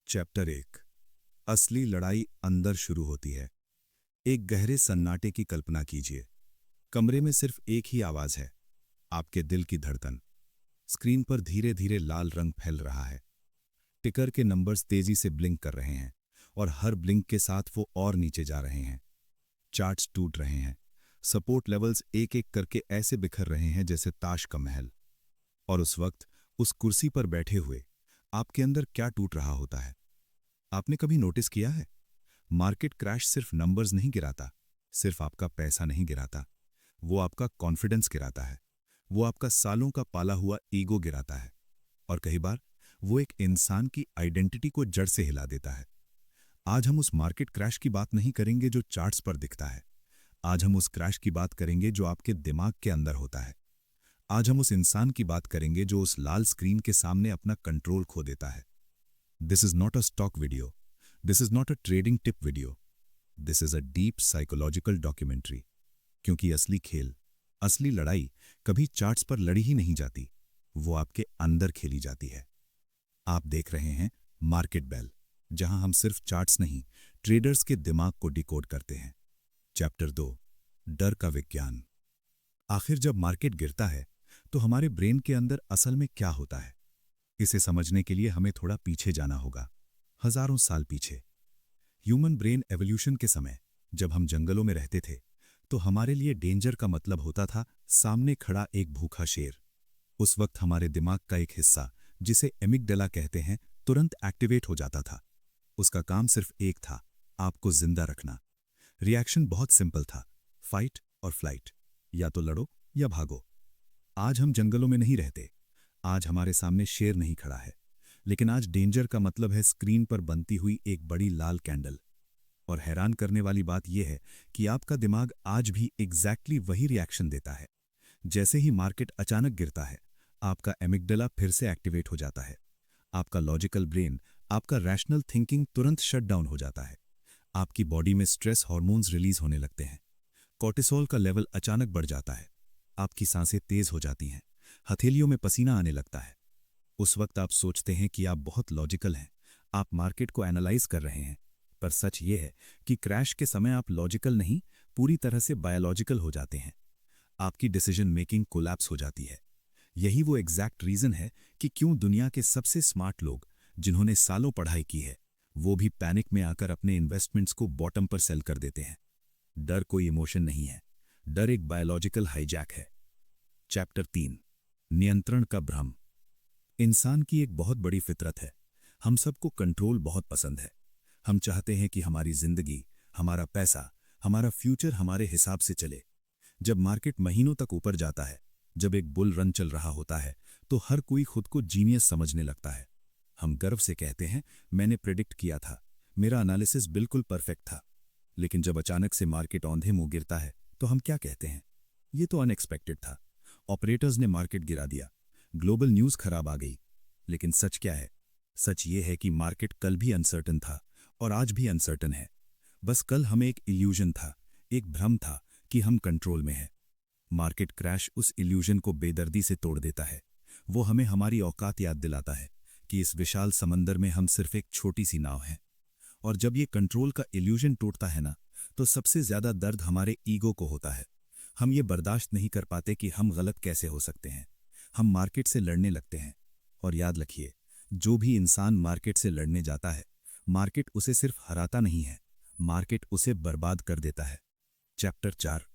Chapter 1। असली लड़ाई अंदर शुरू होती है। एक गहरे सन्नाटे की कल्पना कीजिए। कमरे में सिर्फ एक ही आवाज है, आपके दिल की धड़कन। स्क्रीन पर धीरे धीरे लाल रंग फैल रहा है। टिकर के नंबर्स तेजी से ब्लिंक कर रहे हैं और हर ब्लिंक के साथ वो और नीचे जा रहे हैं। चार्ट्स टूट रहे हैं। सपोर्ट लेवल्स एक एक करके ऐसे बिखर रहे हैं जैसे ताश का महल। और उस वक्त उस कुर्सी पर बैठे हुए आपके अंदर क्या टूट रहा होता है? आपने कभी नोटिस किया है? मार्केट क्रैश सिर्फ नंबर्स नहीं गिराता, सिर्फ आपका पैसा नहीं गिराता, वो आपका कॉन्फिडेंस गिराता है। वो आपका सालों का पाला हुआ ईगो गिराता है। और कई बार वो एक इंसान की आइडेंटिटी को जड़ से हिला देता है। आज हम उस मार्केट क्रैश की बात नहीं करेंगे जो चार्ट्स पर दिखता है। आज हम उस क्रैश की बात करेंगे जो आपके दिमाग के अंदर होता है। आज हम उस इंसान की बात करेंगे जो उस लाल स्क्रीन के सामने अपना कंट्रोल खो देता है। This is not a stock video. This is not a trading tip video. This is a deep psychological documentary. क्योंकि असली खेल, असली लड़ाई कभी चार्ट्स पर लड़ी ही नहीं जाती, वो आपके अंदर खेली जाती है। आप देख रहे हैं मार्केट बेल, जहां हम सिर्फ चार्ट्स नहीं, ट्रेडर्स के दिमाग को डिकोड करते हैं। चैप्टर 2। डर का विज्ञान। आखिर जब मार्केट गिरता है तो हमारे ब्रेन के अंदर असल में क्या होता है? इसे समझने के लिए हमें थोड़ा पीछे जाना होगा, हजारों साल पीछे। ह्यूमन ब्रेन एवोल्यूशन के समय जब हम जंगलों में रहते थे, तो हमारे लिए डेंजर का मतलब होता था सामने खड़ा एक भूखा शेर। उस वक्त हमारे दिमाग का एक हिस्सा, जिसे एमिगडाला कहते हैं, तुरंत एक्टिवेट हो जाता था। उसका काम सिर्फ एक था, आपको जिंदा रखना। रिएक्शन बहुत सिंपल था, फाइट और फ्लाइट, या तो लड़ो या भागो। आज हम जंगलों में नहीं रहते। आज हमारे सामने शेर नहीं खड़ा है, लेकिन आज डेंजर का मतलब है स्क्रीन पर बनती हुई एक बड़ी लाल कैंडल। और हैरान करने वाली बात यह है कि आपका दिमाग आज भी एग्जैक्टली वही रिएक्शन देता है। जैसे ही मार्केट अचानक गिरता है, आपका एमिगडाला फिर से एक्टिवेट हो जाता है। आपका लॉजिकल ब्रेन, आपका रैशनल थिंकिंग तुरंत शट डाउन हो जाता है। आपकी बॉडी में स्ट्रेस हार्मोन्स रिलीज होने लगते हैं। कॉर्टिसोल का लेवल अचानक बढ़ जाता है। आपकी सांसें तेज हो जाती हैं। हथेलियों में पसीना आने लगता है। उस वक्त आप सोचते हैं कि आप बहुत लॉजिकल हैं, आप मार्केट को एनालाइज कर रहे हैं। पर सच ये है कि क्रैश के समय आप लॉजिकल नहीं, पूरी तरह से बायोलॉजिकल हो जाते हैं। आपकी डिसीजन मेकिंग कोलैप्स हो जाती है। यही वो एग्जैक्ट रीजन है कि क्यों दुनिया के सबसे स्मार्ट लोग, जिन्होंने सालों पढ़ाई की है, वो भी पैनिक में आकर अपने इन्वेस्टमेंट्स को बॉटम पर सेल कर देते हैं। डर कोई इमोशन नहीं है, डर एक बायोलॉजिकल हाईजैक है। चैप्टर 3। नियंत्रण का भ्रम। इंसान की एक बहुत बड़ी फितरत है, हम सबको कंट्रोल बहुत पसंद है। हम चाहते हैं कि हमारी जिंदगी, हमारा पैसा, हमारा फ्यूचर हमारे हिसाब से चले। जब मार्केट महीनों तक ऊपर जाता है, जब एक बुल रन चल रहा होता है, तो हर कोई खुद को जीनियस समझने लगता है। हम गर्व से कहते हैं, मैंने प्रेडिक्ट किया था, मेरा एनालिसिस बिल्कुल परफेक्ट था। लेकिन जब अचानक से मार्केट औंधे मुंह गिरता है, तो हम क्या कहते हैं? ये तो अनएक्सपेक्टेड था। ऑपरेटर्स ने मार्केट गिरा दिया, ग्लोबल न्यूज़ खराब आ गई। लेकिन सच क्या है? सच ये है कि मार्केट कल भी अनसर्टन था और आज भी अनसर्टन है। बस कल हमें एक इल्यूजन था, एक भ्रम था कि हम कंट्रोल में हैं। मार्केट क्रैश उस इल्यूजन को बेदर्दी से तोड़ देता है। वो हमें हमारी औकात याद दिलाता है कि इस विशाल समंदर में हम सिर्फ एक छोटी सी नाव हैं। और जब ये कंट्रोल का इल्यूजन टूटता है ना, तो सबसे ज्यादा दर्द हमारे ईगो को होता है। हम ये बर्दाश्त नहीं कर पाते कि हम गलत कैसे हो सकते हैं। हम मार्केट से लड़ने लगते हैं। और याद रखिए, जो भी इंसान मार्केट से लड़ने जाता है, मार्केट उसे सिर्फ हराता नहीं है, मार्केट उसे बर्बाद कर देता है। चैप्टर 4।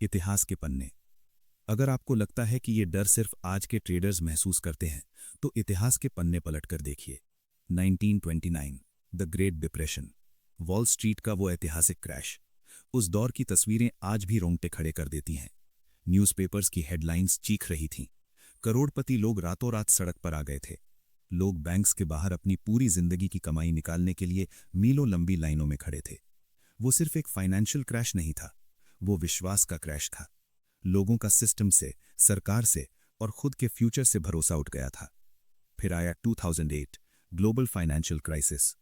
इतिहास के पन्ने। अगर आपको लगता है कि ये डर सिर्फ आज के ट्रेडर्स महसूस करते हैं, तो इतिहास के पन्ने पलट कर देखिए। 1929, the great depression, wall street का वो ऐतिहासिक क्रैश। उस दौर की तस्वीरें आज भी रोंगटे खड़े कर देती हैं। न्यूज़पेपर्स की हेडलाइंस चीख रही थीं। करोड़पति लोग रातों रात सड़क पर आ गए थे। लोग बैंक्स के बाहर अपनी पूरी जिंदगी की कमाई निकालने के लिए मीलों लंबी लाइनों में खड़े थे। वो सिर्फ एक फाइनेंशियल क्रैश नहीं था, वो विश्वास का क्रैश था। लोगों का सिस्टम से, सरकार से और खुद के फ्यूचर से भरोसा उठ गया था। फिर आया 2008, global financial crisis.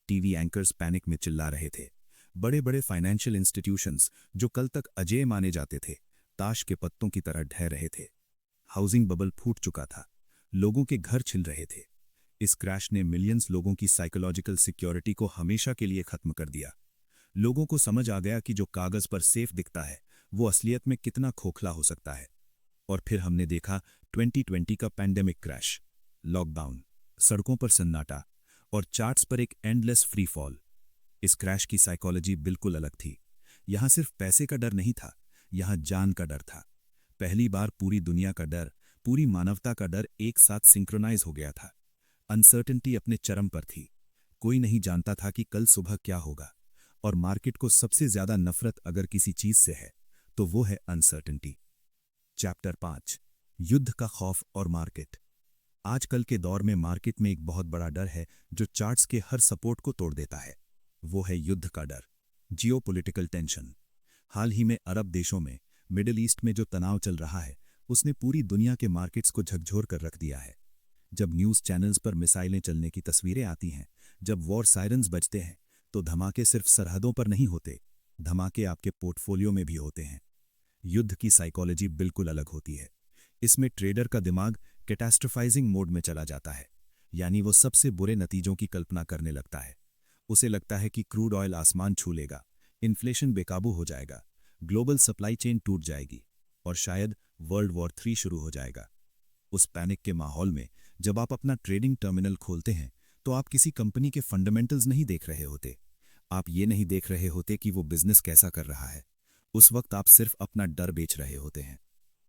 TV anchors panic में चिल्ला रहे थे। बड़े बड़े फाइनेंशियल इंस्टीट्यूशंस, जो कल तक अजेय माने जाते थे, ताश के पत्तों की तरह ढह रहे थे। हाउसिंग बबल फूट चुका था। लोगों के घर छिल रहे थे। इस क्रैश ने मिलियंस लोगों की साइकोलॉजिकल सिक्योरिटी को हमेशा के लिए खत्म कर दिया। लोगों को समझ आ गया कि जो कागज पर सेफ दिखता है वो असलियत में कितना खोखला हो सकता है। और फिर हमने देखा 2020 का पैंडेमिक क्रैश, लॉकडाउन, सड़कों पर सन्नाटा और चार्ट्स पर एक एंडलेस फ्री फॉल। इस क्रैश की साइकोलॉजी बिल्कुल अलग थी। यहां सिर्फ पैसे का डर नहीं था, यहां जान का डर था। पहली बार पूरी दुनिया का डर, पूरी मानवता का डर एक साथ सिंक्रोनाइज हो गया था। अनसर्टेनिटी अपने चरम पर थी। कोई नहीं जानता था कि कल सुबह क्या होगा। और मार्केट को सबसे ज्यादा नफरत अगर किसी चीज से है तो वो है अनसर्टेनिटी। चैप्टर 5, युद्ध का खौफ और मार्केट। आजकल के दौर में मार्केट में एक बहुत बड़ा डर है जो चार्ट्स के हर सपोर्ट को तोड़ देता है। वो है युद्ध का डर, जियोपॉलिटिकल टेंशन। हाल ही में अरब देशों में, मिडिल ईस्ट में जो तनाव चल रहा है उसने पूरी दुनिया के मार्केट्स को झकझोर कर रख दिया है। जब न्यूज़ चैनल्स पर मिसाइलें चलने की तस्वीरें आती हैं, जब वॉर सायरन्स बजते हैं, तो धमाके सिर्फ सरहदों पर नहीं होते, धमाके आपके पोर्टफोलियो में भी होते हैं। युद्ध की साइकोलॉजी बिल्कुल अलग होती है। इसमें ट्रेडर का दिमाग कैटास्ट्रोफाइजिंग मोड में चला जाता है, यानी वो सबसे बुरे नतीजों की कल्पना करने लगता है। उसे लगता है कि क्रूड ऑयल आसमान छू लेगा, इन्फ्लेशन बेकाबू हो जाएगा, ग्लोबल सप्लाई चेन टूट जाएगी और शायद वर्ल्ड वॉर 3 शुरू हो जाएगा। उस पैनिक के माहौल में जब आप अपना ट्रेडिंग टर्मिनल खोलते हैं तो आप किसी कंपनी के फंडामेंटल्स नहीं देख रहे होते। आप ये नहीं देख रहे होते कि वो बिजनेस कैसा कर रहा है। उस वक्त आप सिर्फ अपना डर बेच रहे होते हैं।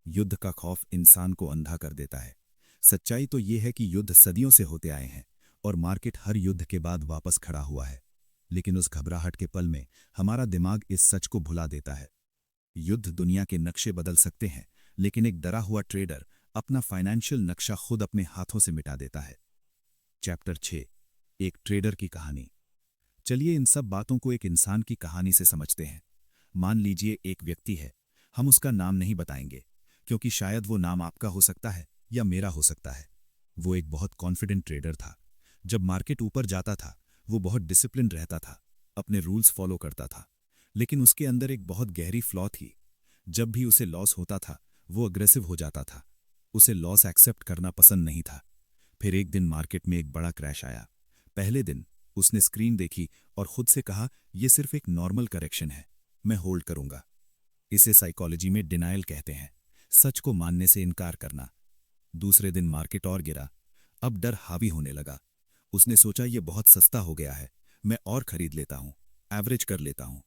युद्ध का खौफ इंसान को अंधा कर देता है। सच्चाई तो ये है कि युद्ध सदियों से होते आए हैं और मार्केट हर युद्ध के बाद वापस खड़ा हुआ है। लेकिन उस घबराहट के पल में हमारा दिमाग इस सच को भुला देता है। युद्ध दुनिया के नक्शे बदल सकते हैं, लेकिन एक डरा हुआ ट्रेडर अपना फाइनेंशियल नक्शा खुद अपने हाथों से मिटा देता है। चैप्टर 6, एक ट्रेडर की कहानी। चलिए इन सब बातों को एक इंसान की कहानी से समझते हैं। मान लीजिए एक व्यक्ति है। हम उसका नाम नहीं बताएंगे क्योंकि शायद वो नाम आपका हो सकता है या मेरा हो सकता है। वो एक बहुत कॉन्फिडेंट ट्रेडर था। जब मार्केट ऊपर जाता था वो बहुत डिसिप्लिन रहता था, अपने रूल्स फॉलो करता था। लेकिन उसके अंदर एक बहुत गहरी फ्लॉ थी। जब भी उसे लॉस होता था वो अग्रेसिव हो जाता था। उसे लॉस एक्सेप्ट करना पसंद नहीं था। फिर एक दिन मार्केट में एक बड़ा क्रैश आया। पहले दिन उसने स्क्रीन देखी और खुद से कहा, यह सिर्फ एक नॉर्मल करेक्शन है, मैं होल्ड करूंगा। इसे साइकोलॉजी में डिनायल कहते हैं, सच को मानने से इनकार करना। दूसरे दिन मार्केट और गिरा। अब डर हावी होने लगा। उसने सोचा यह बहुत सस्ता हो गया है, मैं और खरीद लेता हूं, एवरेज कर लेता हूं।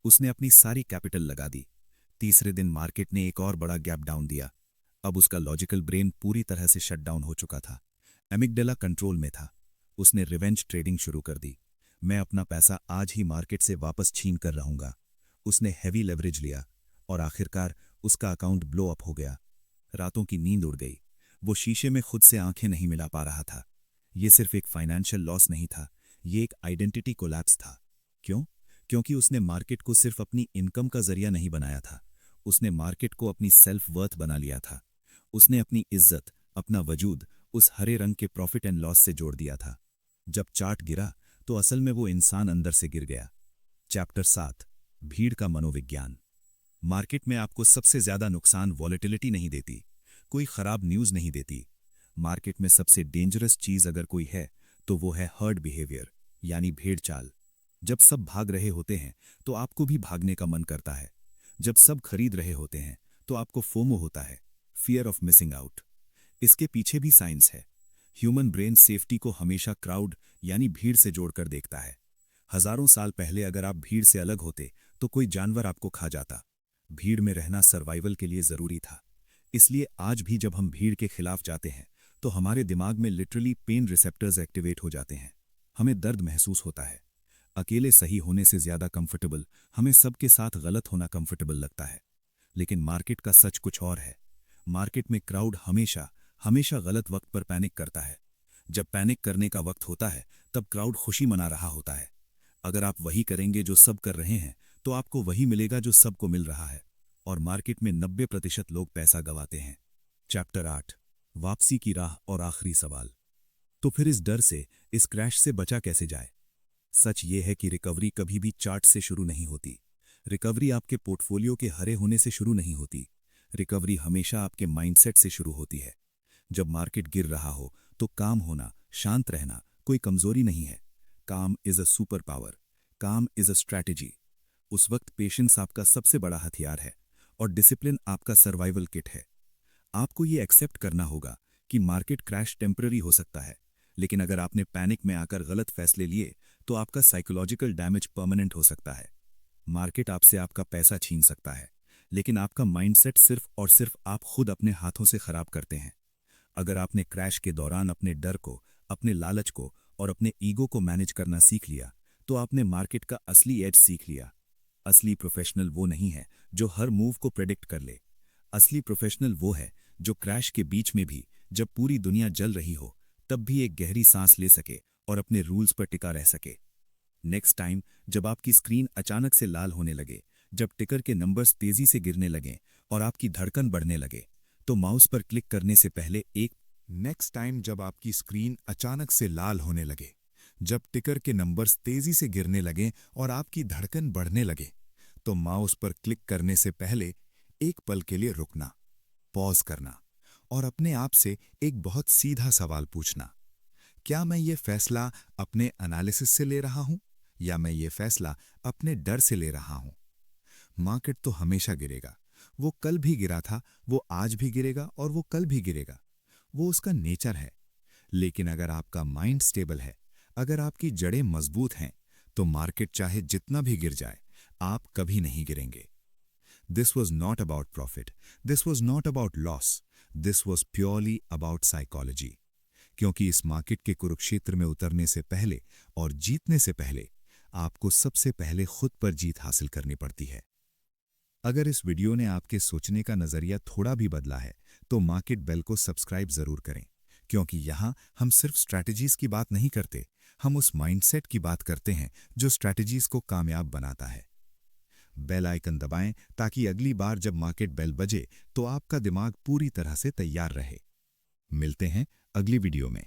उसने अपनी सारी कैपिटल लगा दी। तीसरे दिन मार्केट ने एक और बड़ा गैप डाउन दिया। अब उसका लॉजिकल ब्रेन पूरी तरह से शट डाउन हो चुका था। एमिगडाला कंट्रोल में था। उसने रिवेंज ट्रेडिंग शुरू कर दी। मैं अपना पैसा आज ही मार्केट से वापस छीन कर रहूंगा। उसने हैवी लेवरेज लिया और आखिरकार उसका अकाउंट ब्लो अप हो गया। रातों की नींद उड़ गई। वो शीशे में खुद से आंखें नहीं मिला पा रहा था। ये सिर्फ एक फाइनेंशियल लॉस नहीं था, ये एक आइडेंटिटी कोलैप्स था। क्यों? क्योंकि उसने मार्केट को सिर्फ अपनी इनकम का जरिया नहीं बनाया था, उसने मार्केट को अपनी सेल्फ वर्थ बना लिया था। उसने अपनी इज्जत, अपना वजूद उस हरे रंग के प्रॉफिट एंड लॉस से जोड़ दिया था। जब चार्ट गिरा तो असल में वो इंसान अंदर से गिर गया। चैप्टर 7, भीड़ का मनोविज्ञान। मार्केट में आपको सबसे ज्यादा नुकसान वॉलेटिलिटी नहीं देती, कोई खराब न्यूज नहीं देती। मार्केट में सबसे डेंजरस चीज अगर कोई है तो वो है हर्ड बिहेवियर, यानी भेड़ चाल। जब सब भाग रहे होते हैं तो आपको भी भागने का मन करता है। जब सब खरीद रहे होते हैं तो आपको फोमो होता है, फियर ऑफ मिसिंग आउट। इसके पीछे भी साइंस है। ह्यूमन ब्रेन सेफ्टी को हमेशा क्राउड यानी भीड़ से जोड़कर देखता है। हजारों साल पहले अगर आप भीड़ से अलग होते तो कोई जानवर आपको खा जाता। भीड़ में रहना सर्वाइवल के लिए जरूरी था। इसलिए आज भी जब हम भीड़ के खिलाफ जाते हैं तो हमारे दिमाग में लिटरली पेन रिसेप्टर्स एक्टिवेट हो जाते हैं। हमें दर्द महसूस होता है। अकेले सही होने से ज्यादा कंफर्टेबल हमें सबके साथ गलत होना कंफर्टेबल लगता है। लेकिन मार्केट का सच कुछ और है। मार्केट में क्राउड हमेशा हमेशा गलत वक्त पर पैनिक करता है। जब पैनिक करने का वक्त होता है तब क्राउड खुशी मना रहा होता है। अगर आप वही करेंगे जो सब कर रहे हैं तो आपको वही मिलेगा जो सबको मिल रहा है। और मार्केट में 90% लोग पैसा गंवाते हैं। चैप्टर 8, वापसी की राह और आखिरी सवाल। तो फिर इस डर से, इस क्रैश से बचा कैसे जाए? सच ये है कि रिकवरी कभी भी चार्ट से शुरू नहीं होती। रिकवरी आपके पोर्टफोलियो के हरे होने से शुरू नहीं होती। रिकवरी हमेशा आपके माइंडसेट से शुरू होती है। जब मार्केट गिर रहा हो तो काम होना, शांत रहना कोई कमजोरी नहीं है। काम इज अ सुपर पावर। काम इज अ स्ट्रैटेजी। उस वक्त पेशेंस आपका सबसे बड़ा हथियार है और डिसिप्लिन आपका सर्वाइवल किट है। आपको ये एक्सेप्ट करना होगा कि मार्केट क्रैश टेम्पररी हो सकता है, लेकिन अगर आपने पैनिक में आकर गलत फैसले लिए तो आपका साइकोलॉजिकल डैमेज परमानेंट हो सकता है। मार्केट आपसे आपका पैसा छीन सकता है, लेकिन आपका माइंडसेट सिर्फ और सिर्फ आप खुद अपने हाथों से खराब करते हैं। अगर आपने क्रैश के दौरान अपने डर को, अपने लालच को और अपने ईगो को मैनेज करना सीख लिया, तो आपने मार्केट का असली एज सीख लिया। असली प्रोफेशनल वो नहीं है जो हर मूव को प्रेडिक्ट कर ले। असली प्रोफेशनल वो है जो क्रैश के बीच में भी, जब पूरी दुनिया जल रही हो, तब भी एक गहरी सांस ले सके और अपने रूल्स पर टिका रह सके। नेक्स्ट टाइम जब आपकी स्क्रीन अचानक से लाल होने लगे, जब टिकर के नंबर्स तेजी से गिरने लगें और आपकी धड़कन बढ़ने लगे, तो माउस पर क्लिक करने से पहले एक नेक्स्ट टाइम जब आपकी स्क्रीन अचानक से लाल होने लगे, जब टिकर के नंबर्स तेजी से गिरने लगें और आपकी धड़कन बढ़ने लगे, तो माउस पर क्लिक करने से पहले एक पल के लिए रुकना, पॉज करना और अपने आप से एक बहुत सीधा सवाल पूछना। क्या मैं ये फैसला अपने एनालिसिस से ले रहा हूं या मैं ये फैसला अपने डर से ले रहा हूं? मार्केट तो हमेशा गिरेगा। वो कल भी गिरा था, वो आज भी गिरेगा और वो कल भी गिरेगा। वो उसका नेचर है। लेकिन अगर आपका माइंड स्टेबल है, अगर आपकी जड़ें मजबूत हैं, तो मार्केट चाहे जितना भी गिर जाए, आप कभी नहीं गिरेंगे। This was not about profit, this was not about loss, this was purely about psychology. क्योंकि इस मार्केट के कुरुक्षेत्र में उतरने से पहले और जीतने से पहले आपको सबसे पहले खुद पर जीत हासिल करनी पड़ती है। अगर इस वीडियो ने आपके सोचने का नजरिया थोड़ा भी बदला है, तो मार्केट बेल को सब्सक्राइब जरूर करें, क्योंकि यहां हम सिर्फ स्ट्रैटेजीज की बात नहीं करते, हम उस माइंडसेट की बात करते हैं जो स्ट्रैटेजीज को कामयाब बनाता है। बेल आइकन दबाएं ताकि अगली बार जब मार्केट बेल बजे तो आपका दिमाग पूरी तरह से तैयार रहे। मिलते हैं अगली वीडियो में।